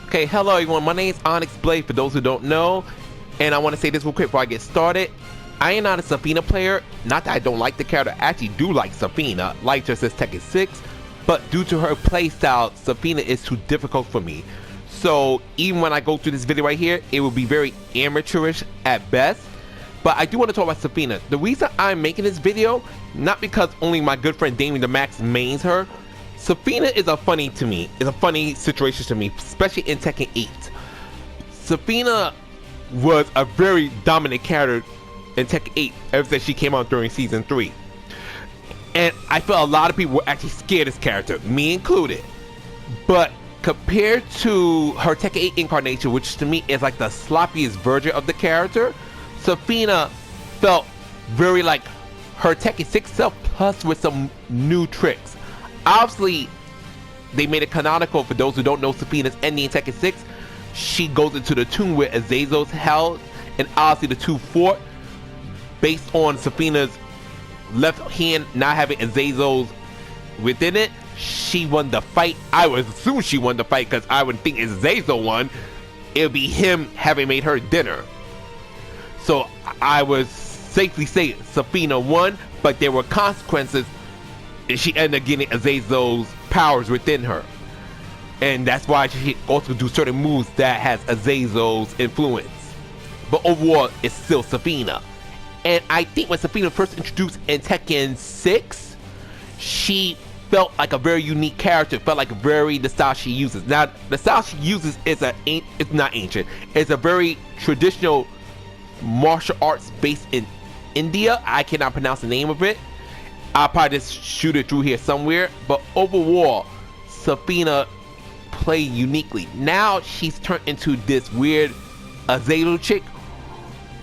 Okay, hello everyone, my name is Onyxe Blade for those who don't know, and I want to say this real quick before I get started. I am not a Zafina player, not that I don't like the character, I actually do like Zafina, like just as Tekken 6, but due to her playstyle, Zafina is too difficult for me. So even when I go through this video right here, it will be very amateurish at best. But I do want to talk about Zafina. The reason I'm making this video, not because only my good friend Damien the Max mains her. Zafina is a funny to me. It's a funny situation to me, especially in Tekken 8. Zafina was a very dominant character in Tekken 8 ever since she came out during Season 3. And I felt a lot of people were actually scared of this character, me included. But compared to her Tekken 8 incarnation, which to me is like the sloppiest version of the character, Zafina felt very like her Tekken 6 self, plus with some new tricks. Obviously, they made it canonical for those who don't know Zafina's ending in Tekken 6. She goes into the tomb where Azazel's held, and obviously the two fought based on Zafina's left hand not having Azazel's within it. She won the fight. I would assume she won the fight because I would think if Azazel won, it would be him having made her dinner. So I would safely say Zafina won, but there were consequences. She ended up getting Azazel's powers within her, and that's why she also do certain moves that has Azazel's influence. But overall, it's still Zafina. And I think when Zafina first introduced in Tekken 6, she felt like a very unique character. Felt like the style she uses. Now, the style she uses is it's not ancient. It's a very traditional martial arts based in India. I cannot pronounce the name of it. I'll probably just shoot it through here somewhere, but overall, Zafina played uniquely. Now she's turned into this weird Azazel chick.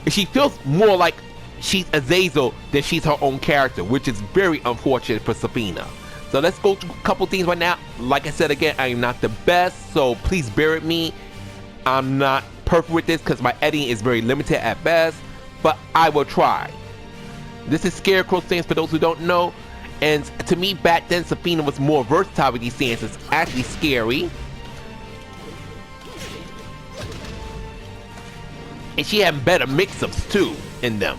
She feels more like she's Azazel than she's her own character, which is very unfortunate for Zafina. So let's go through a couple things right now. Like I said again, I am not the best, so please bear with me. I'm not perfect with this because my editing is very limited at best, but I will try. This is Scarecrow stance for those who don't know, and to me back then Zafina was more versatile with these stances, actually scary. And she had better mix-ups too in them.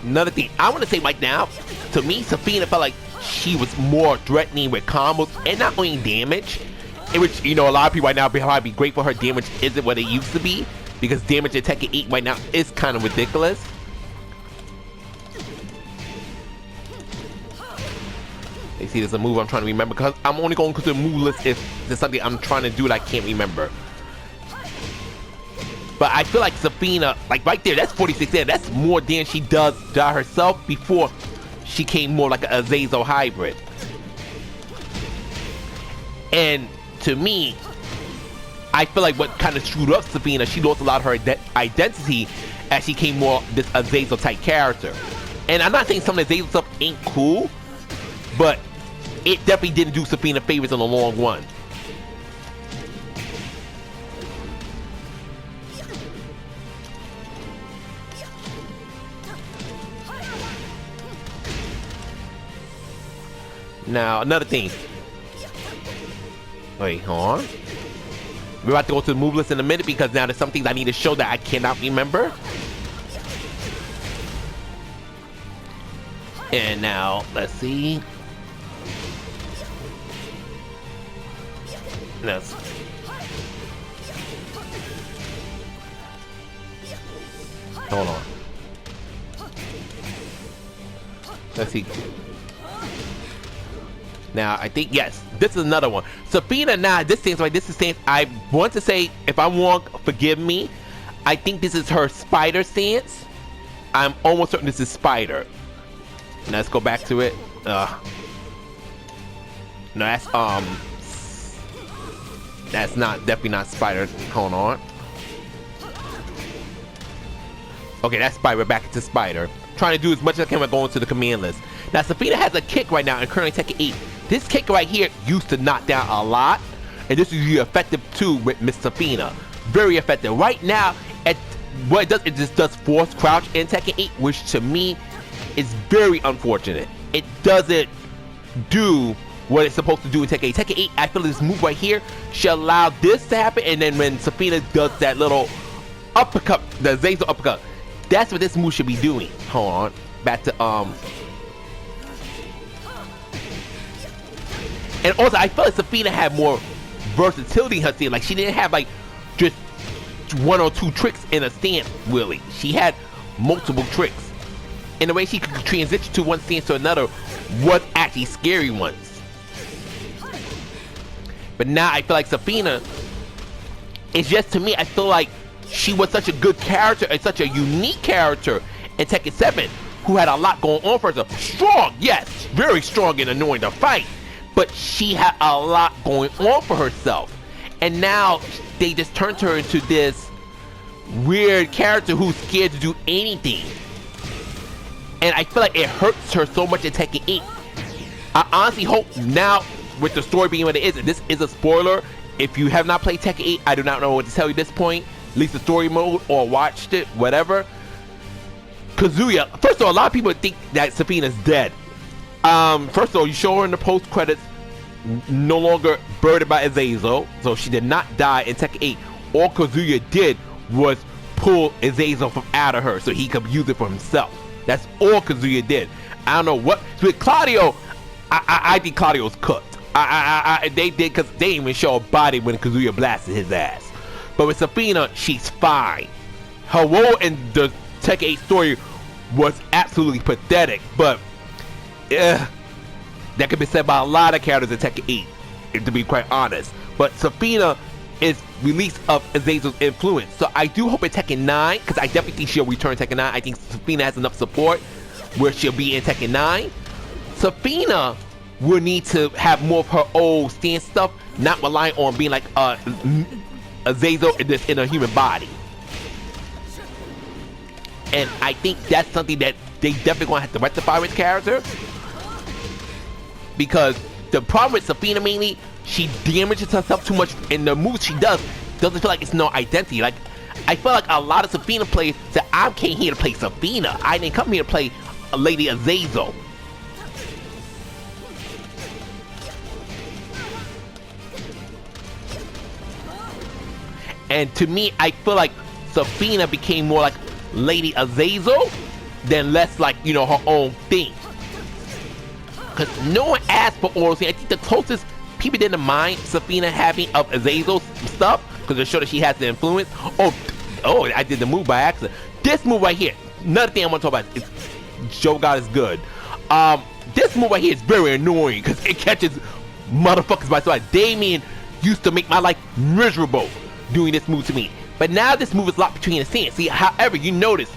Another thing I want to say right now, to me, Zafina felt like she was more threatening with combos and not only damage, in which, you know, a lot of people right now probably be grateful her damage isn't what it used to be, because damage in Tekken 8 right now is kind of ridiculous. You see, there's a move I'm trying to remember, because I'm only going to the move list if there's something I'm trying to do that I can't remember. But I feel like Zafina, like right there, that's 46 there. That's more than she does to herself before she came more like an Azazel hybrid. And to me, I feel like what kind of screwed up Zafina, she lost a lot of her identity as she came more this Azazel type character. And I'm not saying some of the Azazel stuff ain't cool, but it definitely didn't do Zafina favors in the long run. Now, another thing. Wait, hold on. We're about to go to the move list in a minute because now there's some things I need to show that I cannot remember. And now, let's see. Let's... Hold on. Let's see. Now, I think, yes, this is another one. Zafina, now, this seems like this is stance. I want to say, if I'm wrong, forgive me. I think this is her spider stance. I'm almost certain this is spider. Now, let's go back to it. No, that's not, definitely not spider. Hold on. Okay, that's spider. We're back into spider. Trying to do as much as I can by going to the command list. Now, Zafina has a kick right now in currently Tekken 8. This kick right here used to knock down a lot, and this is really effective too with Miss Zafina. Very effective. Right now, what it does, it just does force crouch in Tekken 8, which to me is very unfortunate. It doesn't do what it's supposed to do in Tekken 8. Tekken 8, I feel this move right here should allow this to happen, and then when Zafina does that little uppercut, the Azazel uppercut, that's what this move should be doing. Hold on, back to and also I feel like Zafina had more versatility in her stance. Like, she didn't have like just one or two tricks in a stance, really. She had multiple tricks. And the way she could transition to one stance to another was actually scary ones. But now I feel like Zafina, it's just, to me, I feel like she was such a good character and such a unique character in Tekken 7 who had a lot going on for herself. Strong, yes, very strong and annoying to fight, but she had a lot going on for herself. And now they just turned her into this weird character who's scared to do anything. And I feel like it hurts her so much in Tekken 8. I honestly hope now, with the story being what it is, and this is a spoiler, if you have not played Tekken 8, I do not know what to tell you at this point, at least the story mode, or watched it, whatever. Kazuya, first of all, a lot of people think that Zafina's dead. First of all, you show her in the post credits no longer burdened by Azazel, so she did not die in Tekken 8. All Kazuya did was pull Azazel from out of her so he could use it for himself. That's all Kazuya did. I don't know what. So with Claudio, I think Claudio's cooked. They did, because they didn't even show a body when Kazuya blasted his ass. But with Zafina, she's fine. Her role in the Tekken 8 story was absolutely pathetic, but that could be said by a lot of characters in Tekken 8, to be quite honest. But Zafina is release of Azazel's influence. So I do hope in Tekken 9, because I definitely think she'll return Tekken 9. I think Zafina has enough support where she'll be in Tekken 9. Zafina will need to have more of her old stance stuff, not relying on being like Azazel in a human body. And I think that's something that they definitely gonna have to rectify with character, because the problem with Zafina mainly, she damages herself too much in the moves she doesn't feel like it's no identity. Like, I feel like a lot of Zafina players say, I came here to play Zafina, I didn't come here to play a Lady Azazel. And to me, I feel like Zafina became more like Lady Azazel than less like, you know, her own thing. Because no one asked for oral scene. I think the closest people didn't mind Zafina having of Azazel's stuff, because it showed that she has the influence. Oh, I did the move by accident. This move right here, another thing I want to talk about is Joe God is good. This move right here is very annoying because it catches motherfuckers by surprise. Damien used to make my life miserable doing this move to me, but now this move is locked between the stance. See, however, you notice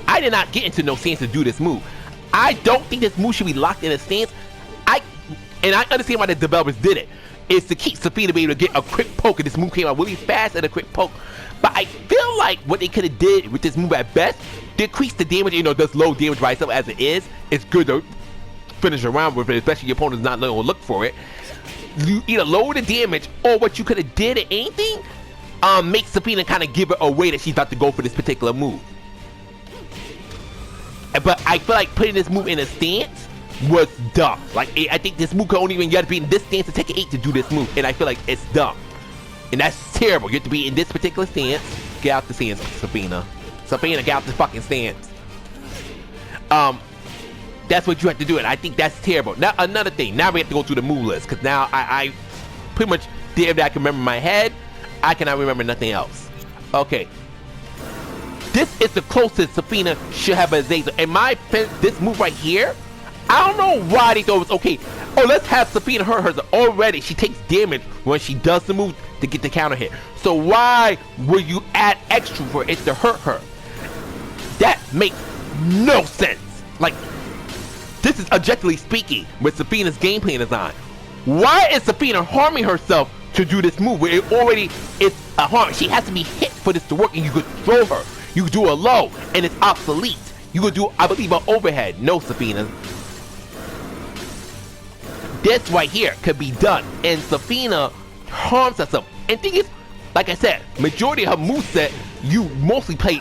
I did not get into no stance to do this move. I don't think this move should be locked in a stance. And I understand why the developers did it. It's to keep Zafina to be able to get a quick poke, and this move came out really fast and a quick poke. But I feel like what they could have did with this move at best, decrease the damage, you know, does low damage by itself as it is. It's good to finish around with it, especially your opponent's not going to look for it. You either lower the damage, or what you could have did at anything, make Zafina kind of give it away that she's about to go for this particular move. But I feel like putting this move in a stance was dumb. Like, I think this move could only even, you have to be in this stance to take an 8 to do this move, and I feel like it's dumb. And that's terrible. You have to be in this particular stance. Get out the stance, Zafina. Zafina, get out the fucking stance. That's what you have to do, and I think that's terrible. Now, another thing. Now we have to go through the move list, because now I pretty much did everything I can remember in my head. I cannot remember nothing else. Okay. This is the closest Zafina should have a Azazel. In my opinion, this move right here, I don't know why they thought it was okay. Oh, let's have Zafina hurt her. Already, she takes damage when she does the move to get the counter hit. So why would you add extra for it to hurt her? That makes no sense. Like, this is objectively speaking with Zafina's gameplay design. Why is Zafina harming herself to do this move where it already is a harm? She has to be hit for this to work, and you could throw her. You could do a low, and it's obsolete. You could do, I believe, an overhead. No, Zafina. this right here could be done, and Zafina harms herself. And thing is, like I said, majority of her moveset, you mostly play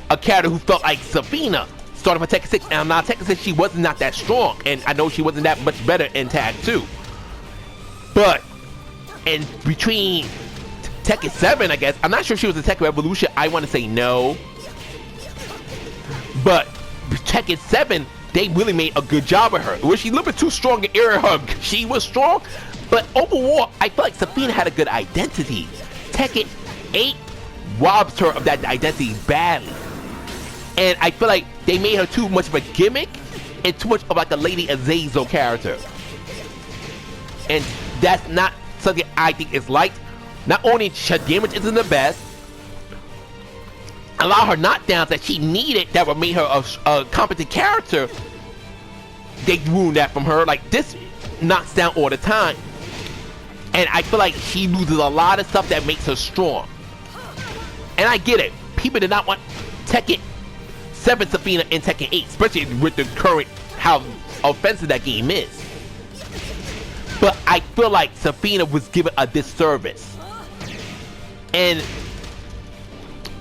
a character who felt like Zafina. Starting for Tekken 6, and now Tekken 6 she was not that strong, and I know she wasn't that much better in Tag 2. But in between Tekken 7, I guess, I'm not sure if she was in Tekken Revolution. I want to say no. But Tekken 7, they really made a good job of her. Was she a little bit too strong in air hug? She was strong, but overall, I feel like Zafina had a good identity. Tekken 8 robs her of that identity badly. And I feel like they made her too much of a gimmick and too much of like a Lady Azazel character. And that's not something I think is liked. Not only her damage isn't the best, a lot of her knockdowns that she needed that would make her a competent character, they ruined that from her. Like, this knocks down all the time. And I feel like she loses a lot of stuff that makes her strong. And I get it. People did not want Tekken 7 Zafina in Tekken 8, especially with the current, how offensive that game is. But I feel like Zafina was given a disservice. And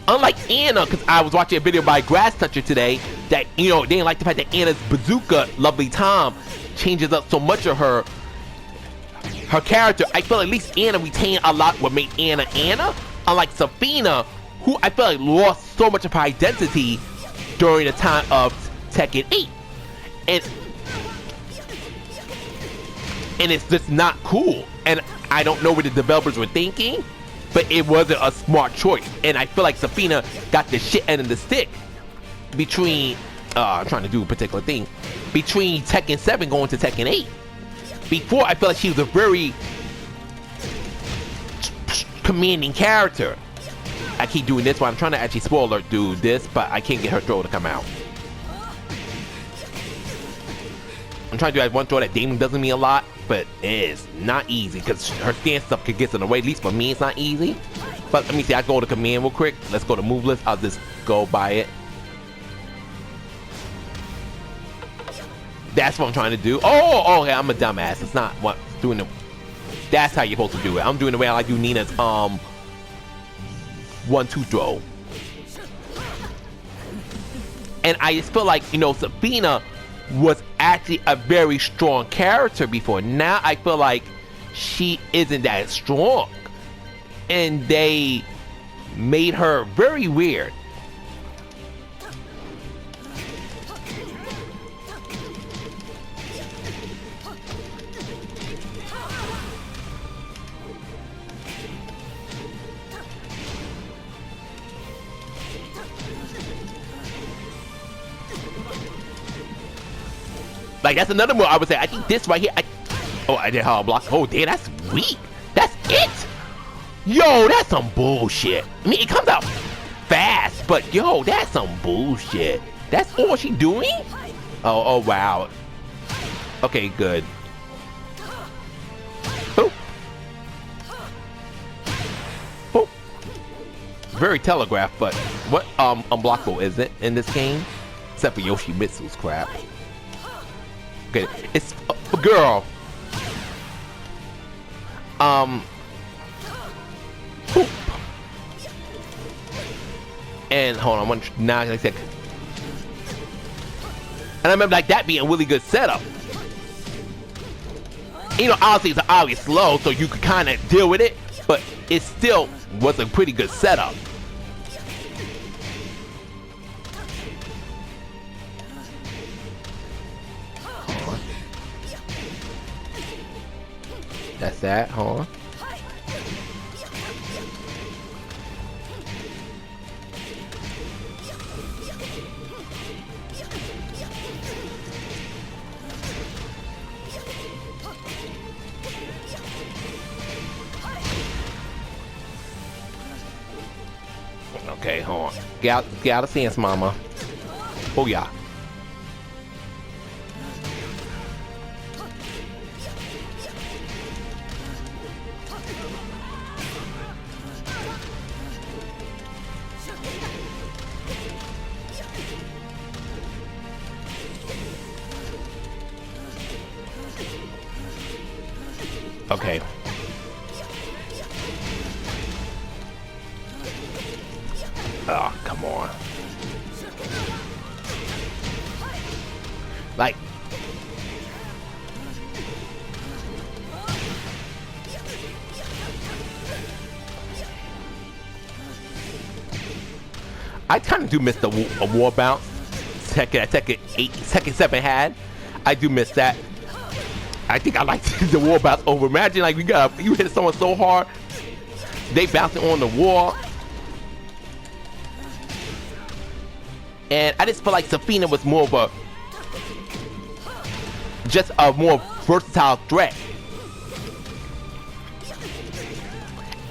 unlike Anna, because I was watching a video by Grass Toucher today, that, you know, they didn't like the fact that Anna's bazooka, Lovely Tom, changes up so much of her character. I feel at least Anna retained a lot what made Anna Anna, unlike Zafina, who I feel like lost so much of her identity during the time of Tekken 8. And it's just not cool. And I don't know what the developers were thinking, but it wasn't a smart choice. And I feel like Zafina got the shit end of the stick between, I'm trying to do a particular thing, between Tekken 7 going to Tekken 8. Before, I feel like she was a very commanding character. I keep doing this while I'm trying to actually spoiler do this, but I can't get her throw to come out. I'm trying to do that one throw that Damon doesn't mean a lot, but it's not easy because her stance stuff could get in the way. At least for me, it's not easy. But let me see, I go to command real quick. Let's go to move list. I'll just go by it. That's what I'm trying to do. Oh, okay, I'm a dumbass. It's not what doing the. That's how you're supposed to do it. I'm doing the way I like do Nina's 1-2 throw. And I just feel like, you know, Zafina was actually a very strong character before. Now I feel like she isn't that strong. And they made her very weird. Like, that's another move I would say. I think this right here. I did how block. Oh, damn, that's weak. That's it. Yo, that's some bullshit. I mean, it comes out fast, but yo, that's some bullshit. That's all she doing? Oh, wow. Okay, good. Boop. Boop. Very telegraphed, but what unblockable is it in this game? Except for Yoshimitsu's crap. Okay, it's a girl. Boop. And hold on, now like that. And I remember like that being a really good setup. You know, obviously it's obviously slow, so you could kind of deal with it, but it still was a pretty good setup. That's that, huh? Okay, hold on. Get out of sense, mama. Oh yeah. Okay. Oh, come on. Like, I kind of do miss the war bounce Tekken 8, Tekken 7 had. I do miss that. I think I like the war bounce over. Imagine like you hit someone so hard, they bouncing on the wall. And I just feel like Zafina was more of just a more versatile threat.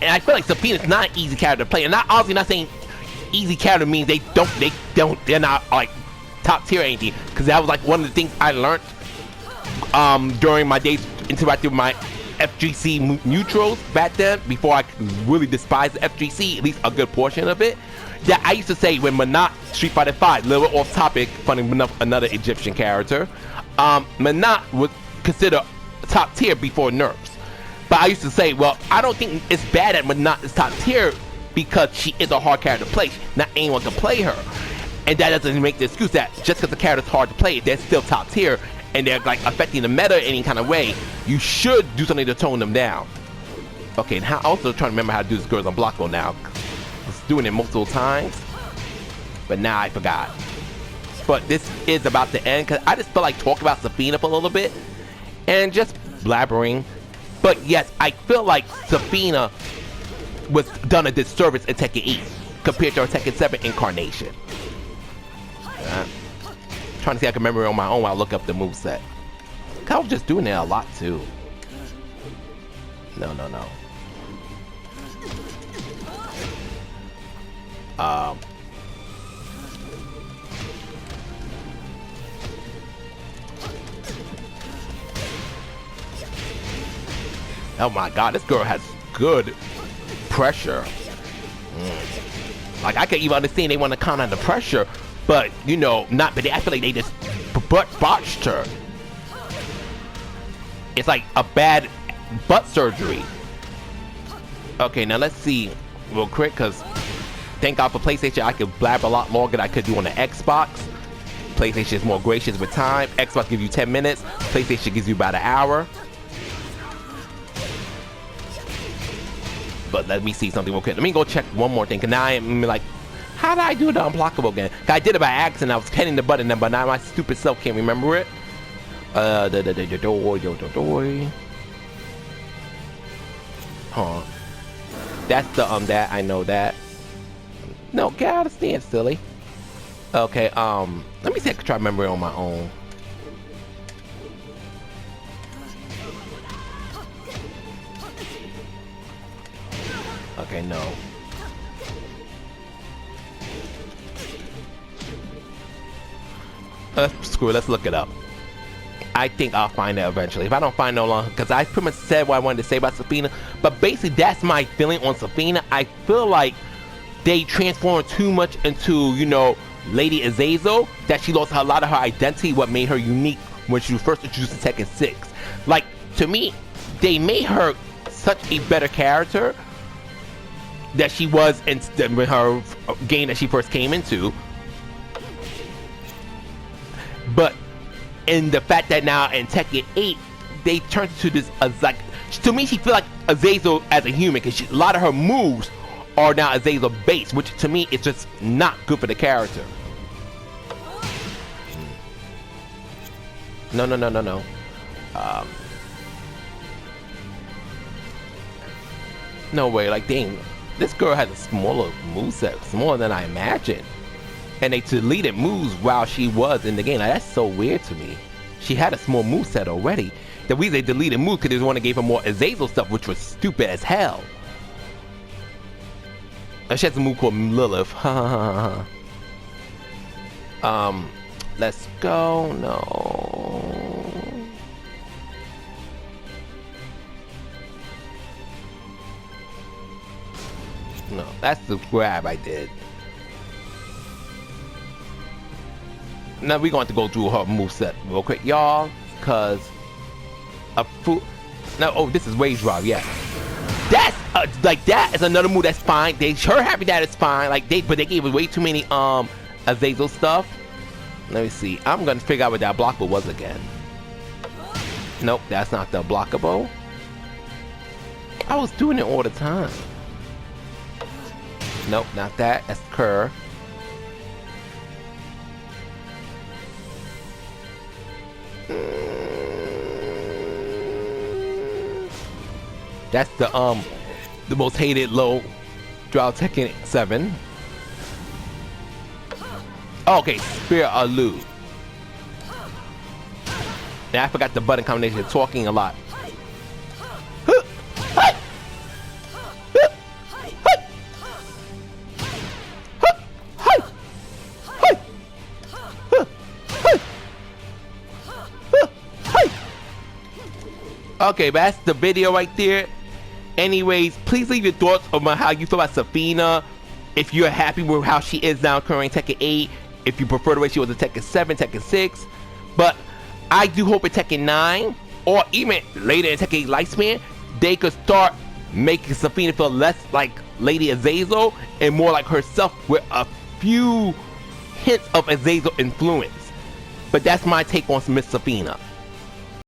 And I feel like Zafina's not an easy character to play. And obviously not saying easy character means they're not like top tier or anything. Because that was like one of the things I learned during my days interacting with my FGC neutrals back then, before I really despised the FGC, at least a good portion of it. That I used to say when Menat Street Fighter 5, little off topic, funny enough, another Egyptian character, Menat was considered top tier before nerfs. But I used to say, well, I don't think it's bad that Menat is top tier because she is a hard character to play. Not anyone can play her. And that doesn't make the excuse that just because the character's hard to play, they're still top tier and they're like affecting the meta in any kind of way. You should do something to tone them down. Okay, and I'm also trying to remember how to do this girls unblockable now. I was doing it multiple times, but now I forgot. But this is about to end because I just feel like talking about Zafina for a little bit and just blabbering. But yes, I feel like Zafina was done a disservice in Tekken 8 compared to her Tekken 7 incarnation. Trying to see if I can remember it on my own while I look up the moveset. I was just doing it a lot too. No. Oh my god, this girl has good pressure. Like I can even understand they want to count on the pressure, but you know, not. But I feel like they just botched her. It's like a bad butt surgery. Okay, now let's see real quick, because thank God for PlayStation, I could blab a lot longer than I could do on the Xbox. PlayStation is more gracious with time. Xbox gives you 10 minutes. PlayStation gives you about an hour. But let me see something real quick. Let me go check one more thing, because now I'm like, how did I do the unblockable again? I did it by accident. I was hitting the button, but now my stupid self can't remember it. Huh. That's the that I know that. No, get out of stand, silly. Okay, let me see if I can try to remember it on my own. Okay, no. Screw it, let's look it up. I think I'll find it eventually. If I don't find it no longer, because I pretty much said what I wanted to say about Zafina, but basically that's my feeling on Zafina. I feel like they transformed too much into, you know, Lady Azazel, that she lost a lot of her identity, what made her unique when she was first introduced to Tekken 6. Like, to me, they made her such a better character that she was in her game that she first came into. But in the fact that now in Tekken 8, they turned to this like, to me, she feels like Azazel as a human, because a lot of her moves are now Azazel based, which to me is just not good for the character. No. No way, like dang, this girl has a smaller moveset, smaller than I imagined. And they deleted moves while she was in the game. Like, that's so weird to me. She had a small moveset already. The reason they deleted moves because they want to give her more Azazel stuff, which was stupid as hell. She has a move called Lilith. Let's go. No. No, that's the grab I did. Now we're going to go through her moveset real quick, y'all, because No, oh, this is Wage Drive, yeah. That's like that is another move that's fine. Her happy that it's fine. Like but they gave us way too many Azazel stuff. Let me see. I'm gonna figure out what that blockable was again. Nope, that's not the blockable. I was doing it all the time. Nope, not that. That's Kerr. That's the most hated low draw Tekken 7. Oh, okay, Spear Alu. Now I forgot the button combination. Talking a lot. Okay, but that's the video right there. Anyways, please leave your thoughts about how you feel about Zafina. If you're happy with how she is now currently Tekken 8. If you prefer the way she was in Tekken 7, Tekken 6. But I do hope in Tekken 9 or even later in Tekken 8 Lifespan, they could start making Zafina feel less like Lady Azazel and more like herself with a few hints of Azazel influence. But that's my take on Miss Zafina.